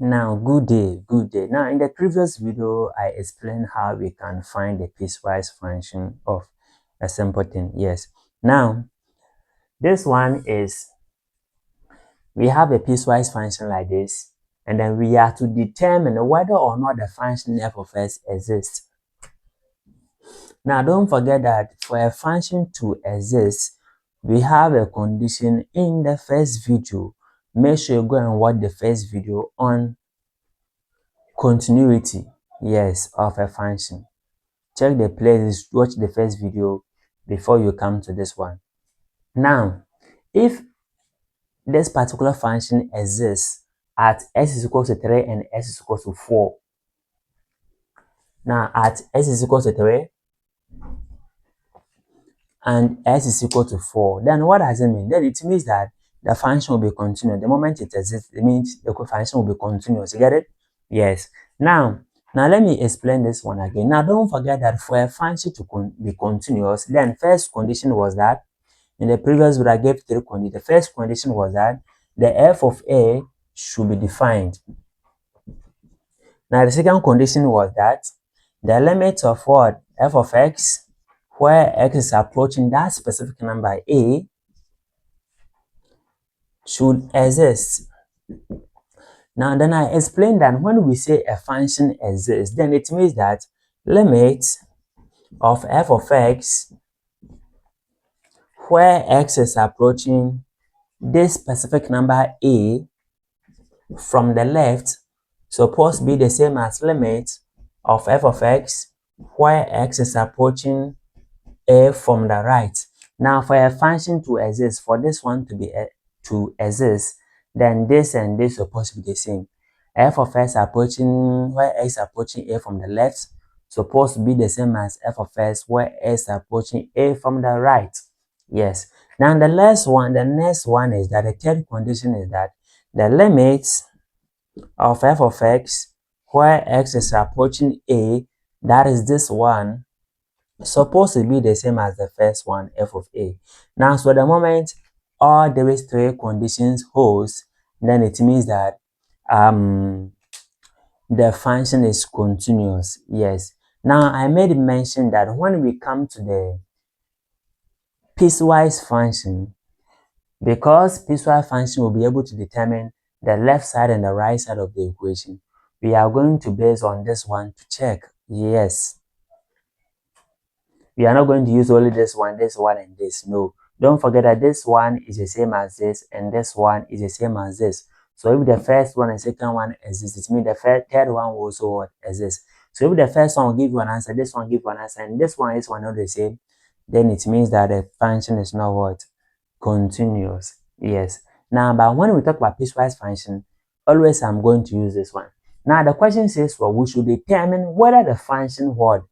Now, good day, good day. Now, in the previous video, I explained how we can find the piecewise function of a simple thing. Yes. Now, this one is, we have a piecewise function like this, and then we have to determine whether or not the function f of s exists. Now, don't forget that for a function to exist, we have a condition in the first video. Make sure you go and watch the first video on continuity, yes, of a function. Check the playlist, watch the first video before you come to this one. Now, if this particular function exists at s is equal to 3 and s is equal to 4, now at s is equal to 3 and s is equal to 4, then what does it mean? Then it means that the function will be continuous. The moment it exists, it means the function will be continuous. You get it? Yes. Now let me explain this one again. Now, don't forget that for a function to be continuous, then first condition was that, in the previous video I gave 3 conditions. The first condition was that the f of a should be defined. Now, the second condition was that the limit of what? F of x, where x is approaching that specific number a, should exist. Now, then I explained that when we say a function exists, then it means that limit of f of x, where x is approaching this specific number a from the left, supposed to be the same as limit of f of x, where x is approaching a from the right. Now, for a function to exist, for this one to exist, then this and this supposed to be the same. F of x approaching where x approaching a from the left supposed to be the same as f of x where x approaching a from the right. Yes. Now the next one is that the third condition is that the limit of f of x where x is approaching a, that is this one, supposed to be the same as the first one, f of a. Now, so the moment all these 3 conditions holds, then it means that the function is continuous. Yes. Now, I made mention that when we come to the piecewise function, because piecewise function will be able to determine the left side and the right side of the equation, we are going to base on this one to check. Yes. We are not going to use only this one, and this. No. Don't forget that this one is the same as this, and this one is the same as this. So if the first one and second one exists, it means the third one will also exist. So if the first one will give you an answer, this one give you an answer, and this one is not the same, then it means that the function is not what? Continuous. Yes. Now, but when we talk about piecewise function, always I'm going to use this one. Now, the question says, well, we should determine whether the function what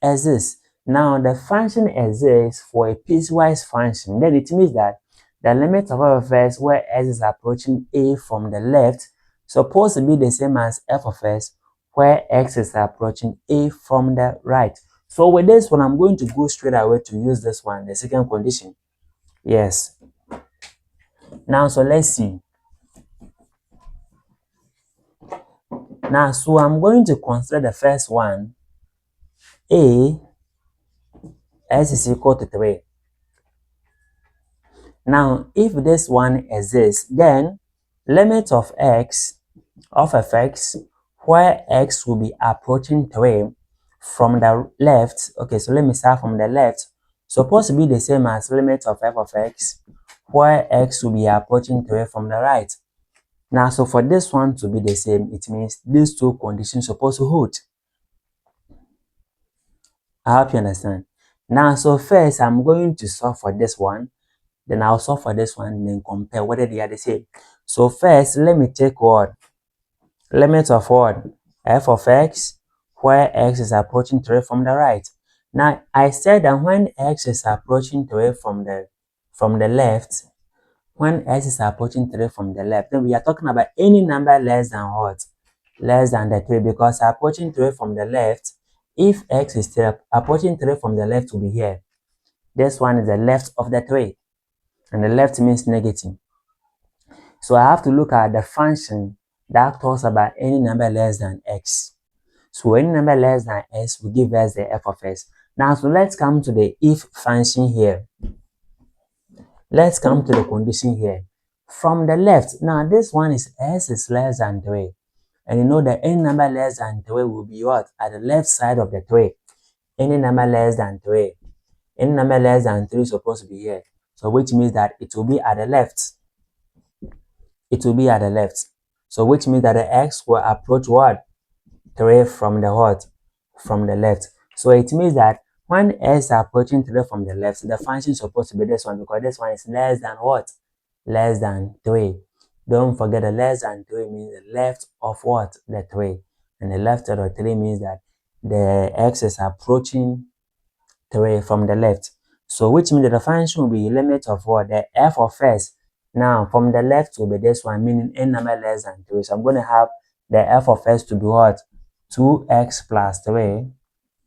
exists. Now, the function exists for a piecewise function. Then it means that the limit of f of x where x is approaching a from the left supposed to be the same as f of x where x is approaching a from the right. So with this one, I'm going to go straight away to use this one, the second condition. Yes. Now, so let's see. Now, so I'm going to consider the first one, a, s is equal to 3. Now, if this one exists, then limit of x of f(x) where x will be approaching 3 from the left. Okay, so let me start from the left. Supposed to be the same as limit of f of x where x will be approaching 3 from the right. Now, so for this one to be the same, it means these 2 conditions supposed to hold. I hope you understand. Now, so first I'm going to solve for this one. Then I'll solve for this one and then compare whether they are the same. So first, let me take what? Limit of what? F of x, where x is approaching 3 from the right. Now, I said that when x is approaching 3 from the left, when x is approaching 3 from the left, then we are talking about any number less than what? Less than the 3, because approaching 3 from the left, if x is still approaching 3 from the left to be here, this one is the left of the 3. And the left means negative. So I have to look at the function that talks about any number less than x. So any number less than x will give us the f of x. Now, so let's come to the if function here. Let's come to the condition here. From the left, now this one is s is less than 3. And you know that any number less than 3 will be what? At the left side of the 3. Any number less than 3. Any number less than 3 is supposed to be here. So which means that it will be at the left. It will be at the left. So which means that the x will approach what? 3 from the what? From the left. So it means that when x is approaching 3 from the left, the function is supposed to be this one because this one is less than what? Less than 3. Don't forget the less than 3 means the left of what? The 3. And the left of the 3 means that the x is approaching 3 from the left. So which means that the function will be limit of what? The f of x. Now from the left will be this one, meaning any number less than 3. So I'm going to have the f of x to be what? 2x plus 3.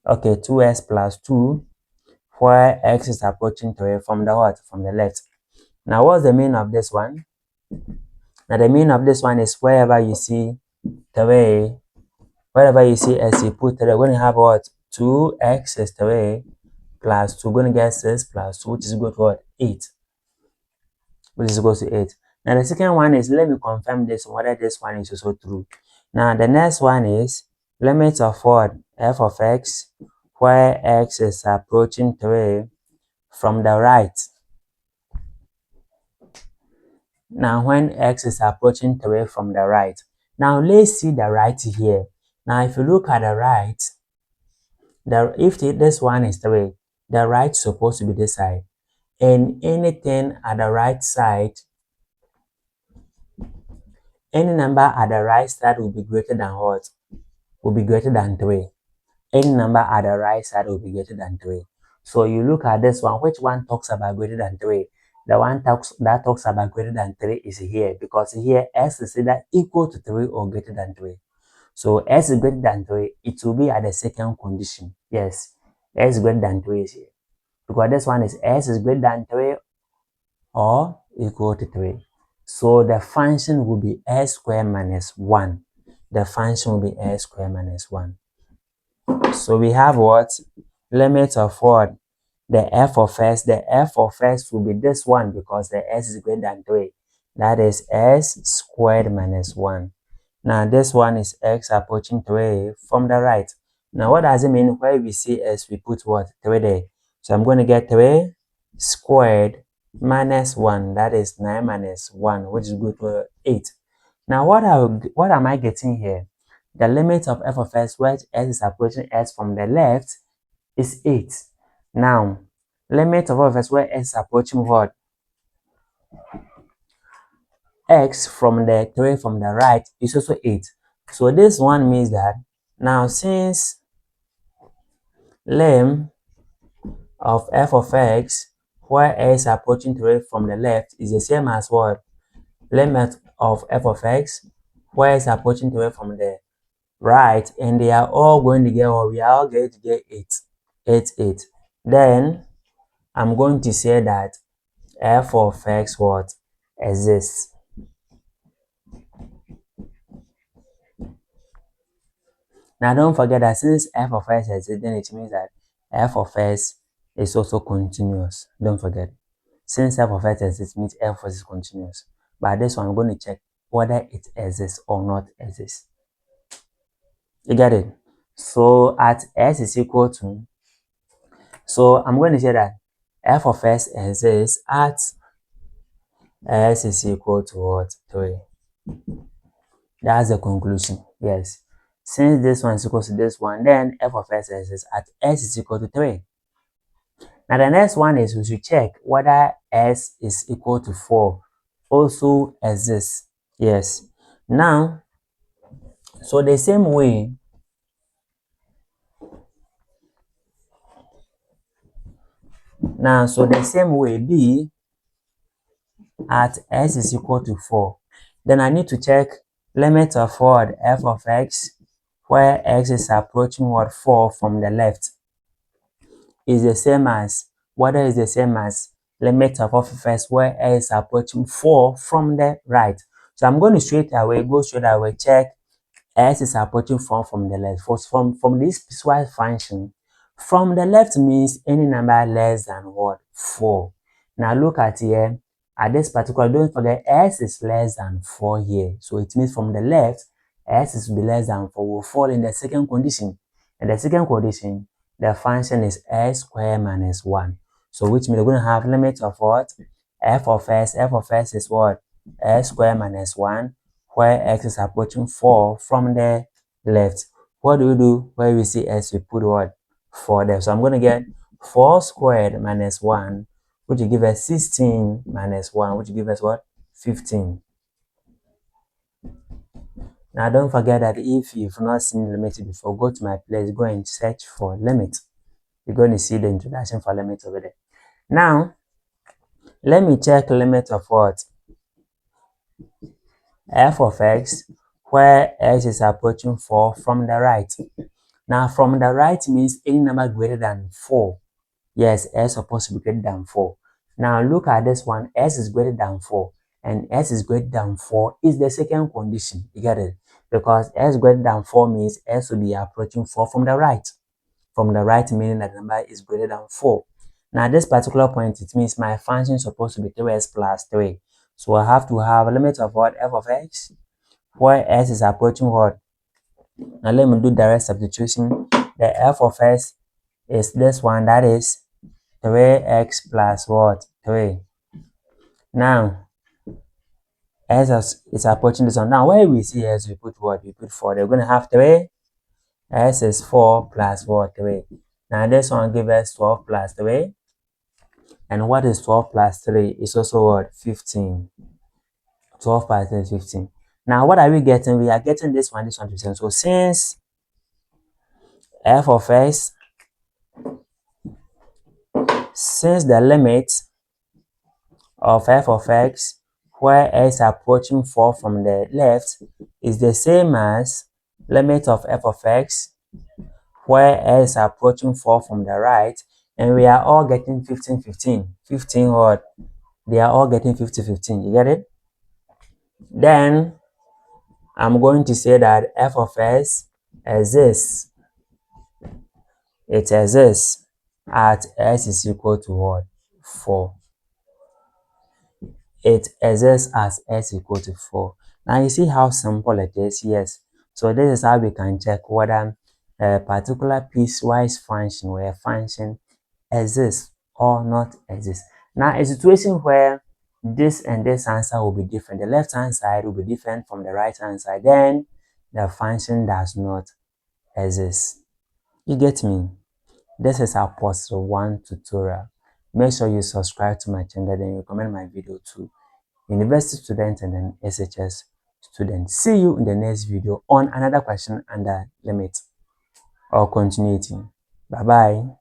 Okay, 2x plus 2, where x is approaching 3 from the what? From the left. Now what's the meaning of this one? Now the meaning of this one is wherever you see 3, wherever you see x, you put 3, we're going to have what? 2x is 3 plus 2, going to get 6 plus 2, which is equal to what? 8. Which is equal to 8. Now the second one is, let me confirm this, whether this one is also true. Now the next one is limit of what? F of x, where x is approaching 3 from the right. Now when x is approaching 3 from the right. Now let's see the right here. Now if you look at the right, if this one is 3, the right is supposed to be this side. And anything at the right side, any number at the right side will be greater than what? Will be greater than 3. Any number at the right side will be greater than 3. So you look at this one, which one talks about greater than 3? The one that talks about greater than 3 is here, because here s is either equal to 3 or greater than 3. So s is greater than 3, it will be at the second condition. Yes, s is greater than 3 is here. Because this one is s is greater than 3 or equal to 3. So the function will be s squared minus 1. The function will be s squared minus 1. So we have what? Limit of what? The f of s. The f of s will be this one because the s is greater than 3. That is s squared minus 1. Now this one is x approaching 3 from the right. Now what does it mean? Where we see s, we put what? 3 there. So I'm going to get 3 squared minus 1. That is 9 minus 1, which is equal to 8. Now what am I getting here? The limit of f of s, where s is approaching s from the left, is 8. Now, limit of f of s, where s is approaching what? X from the 3 from the right is also 8. So this one means that now since lim of f of x, where s approaching 3 from the left, is the same as what? Limit of f of x, where s approaching 3 from the right, and they are all going to get what? We are all going to get 8. Then I'm going to say that f of x what? Exists. Now don't forget that since f of x exists, then it means that f of x is also continuous. Don't forget. Since f of x exists, means f of x is continuous. But this one, I'm going to check whether it exists or not exists. You get it? So at s is equal to, so I'm going to say that f of s exists at s is equal to what? 3. That's the conclusion. Yes. Since this one is equal to this one, then f of s exists at s is equal to 3. Now the next one is we should check whether s is equal to 4 also exists. Yes. Now, so the same way, b at s is equal to 4. Then I need to check limit of what? F of x, where x is approaching what? 4 from the left, is the same as, whether is the same as limit of f of x, where x is approaching 4 from the right. So I'm going to go straight away, check s is approaching 4 from the left. From this piecewise function, from the left means any number less than what? 4. Now look at here, at this particular, don't forget s is less than 4 here. So it means from the left, s is be less than 4 will fall in the second condition. In the second condition, the function is s squared minus 1. So which means we're going to have limit of what? F of s is what? S squared minus 1, where x is approaching 4 from the left. What do we do? Where we see s, we put what? 4 there. So I'm going to get 4 squared minus 1, which will give us 16 minus 1, which will give us what? 15. Now don't forget that if you've not seen limit before, go to my place, go and search for limit. You're going to see the introduction for limit over there. Now, let me check limit of what? F of x, where x is approaching 4 from the right. Now, from the right means any number greater than 4. Yes, s is supposed to be greater than 4. Now, look at this one. S is greater than 4. And s is greater than 4 is the second condition. You get it? Because s greater than 4 means s will be approaching 4 from the right. From the right meaning that the number is greater than 4. Now, at this particular point, it means my function is supposed to be 3s plus 3. So I have to have a limit of what? F of x, where s is approaching what? Now let me do direct substitution. The f of s is this one, that is 3x plus what? 3. Now, s is approaching this one. Now, where we see s, we put what? We put 4. They're going to have 3. S is 4 plus what? 3. Now, this one gives us 12 plus 3. And what is 12 plus 3 is also what? 15. 12 plus 3 is 15. Now, what are we getting? We are getting this one, 15. So, since f of s, since the limit of f of x, where s approaching 4 from the left, is the same as limit of f of x, where s approaching 4 from the right, and we are all getting 15, 15. 15 what? They are all getting 50, 15. You get it? Then, I'm going to say that f of s exists. It exists at s is equal to what? 4. It exists as s equal to 4. Now you see how simple it is? Yes. So this is how we can check whether a particular piecewise function or a function exists or not exists. Now a situation where this and this answer will be different. The left hand side will be different from the right hand side. Then the function does not exist. You get me? This is our post 1 tutorial. Make sure you subscribe to my channel and you comment my video too. University students and then SHS students. See you in the next video on another question under limit or continuity. Bye bye.